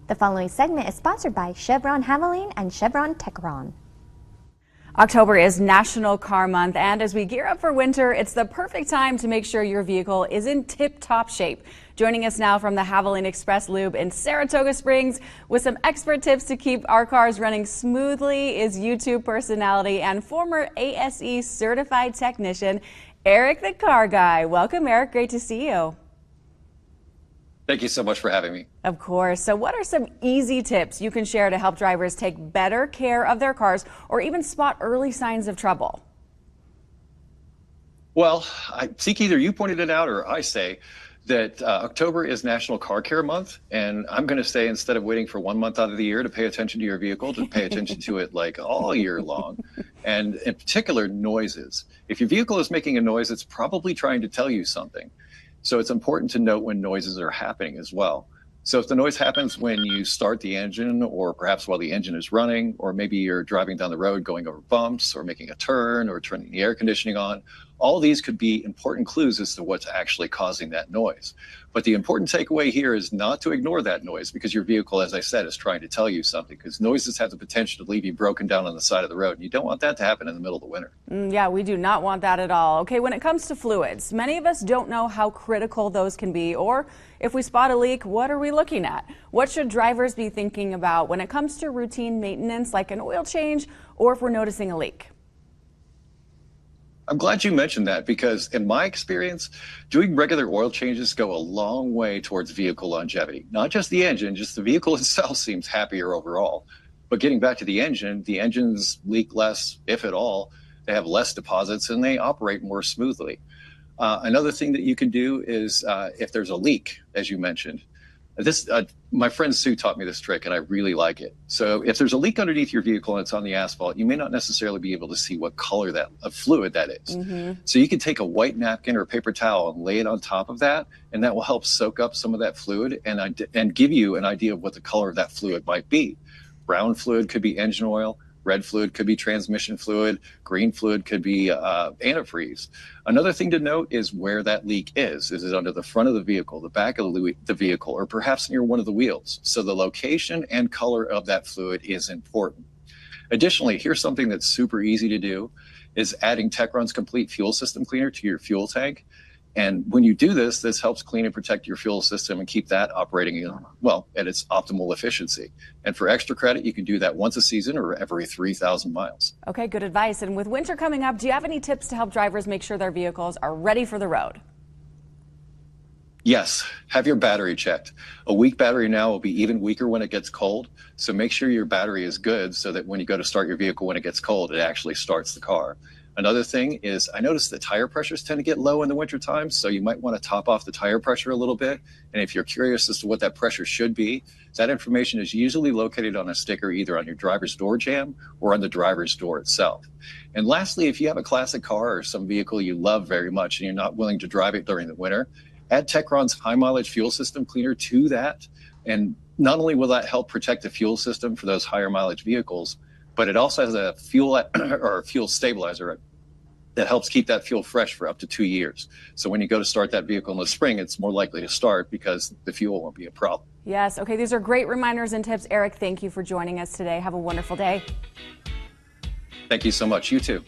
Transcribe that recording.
The following segment is sponsored by Chevron Havoline and Chevron Techron. October is National Car Month, and as we gear up for winter, it's the perfect time to make sure your vehicle is in tip-top shape. Joining us now from the Havoline Express Lube in Saratoga Springs with some expert tips to keep our cars running smoothly is YouTube personality and former ASE-certified technician, EricTheCarGuy. Welcome, Eric. Great to see you. Thank you so much for having me. Of course. So what are some easy tips you can share to help drivers take better care of their cars or even spot early signs of trouble? Well, I think either you pointed it out or I say that October is National Car Care Month. And I'm going to say, instead of waiting for 1 month out of the year to pay attention to your vehicle, to pay attention to it like all year long. And in particular, noises. If your vehicle is making a noise, it's probably trying to tell you something. So it's important to note when noises are happening as well. So if the noise happens when you start the engine, or perhaps while the engine is running, or maybe you're driving down the road going over bumps or making a turn or turning the air conditioning on, all these could be important clues as to what's actually causing that noise. But the important takeaway here is not to ignore that noise, because your vehicle, as I said, is trying to tell you something, because noises have the potential to leave you broken down on the side of the road. And you don't want that to happen in the middle of the winter. Yeah, we do not want that at all. Okay, when it comes to fluids, many of us don't know how critical those can be, or if we spot a leak, what are we looking at? What should drivers be thinking about when it comes to routine maintenance, like an oil change, or if we're noticing a leak? I'm glad you mentioned that, because in my experience, doing regular oil changes go a long way towards vehicle longevity. Not just the engine, just the vehicle itself seems happier overall. But getting back to the engines leak less, if at all. They have less deposits and they operate more smoothly. Another thing that you can do is if there's a leak, as you mentioned. My friend Sue taught me this trick and I really like it. So if there's a leak underneath your vehicle and it's on the asphalt, you may not necessarily be able to see what color of fluid that is. So you can take a white napkin or a paper towel and lay it on top of that, and that will help soak up some of that fluid and give you an idea of what the color of that fluid might be. Brown fluid could be engine oil. Red fluid could be transmission fluid. Green fluid could be antifreeze. Another thing to note is where that leak is. Is it under the front of the vehicle, the back of the vehicle, or perhaps near one of the wheels? So the location and color of that fluid is important. Additionally, here's something that's super easy to do, is adding Techron's Complete Fuel System Cleaner to your fuel tank. And when you do this, this helps clean and protect your fuel system and keep that operating at its optimal efficiency. And for extra credit, you can do that once a season or every 3,000 miles. Okay, good advice. And with winter coming up, do you have any tips to help drivers make sure their vehicles are ready for the road? Yes, have your battery checked. A weak battery now will be even weaker when it gets cold. So make sure your battery is good so that when you go to start your vehicle when it gets cold, it actually starts the car. Another thing is, I noticed that tire pressures tend to get low in the wintertime, so you might want to top off the tire pressure a little bit. And if you're curious as to what that pressure should be, that information is usually located on a sticker either on your driver's door jamb or on the driver's door itself. And lastly, if you have a classic car or some vehicle you love very much and you're not willing to drive it during the winter, add Techron's high mileage fuel system cleaner to that. And not only will that help protect the fuel system for those higher mileage vehicles, but it also has a fuel stabilizer that helps keep that fuel fresh for up to 2 years. So when you go to start that vehicle in the spring, it's more likely to start because the fuel won't be a problem. Yes. Okay. These are great reminders and tips. Eric, thank you for joining us today. Have a wonderful day. Thank you so much. You too.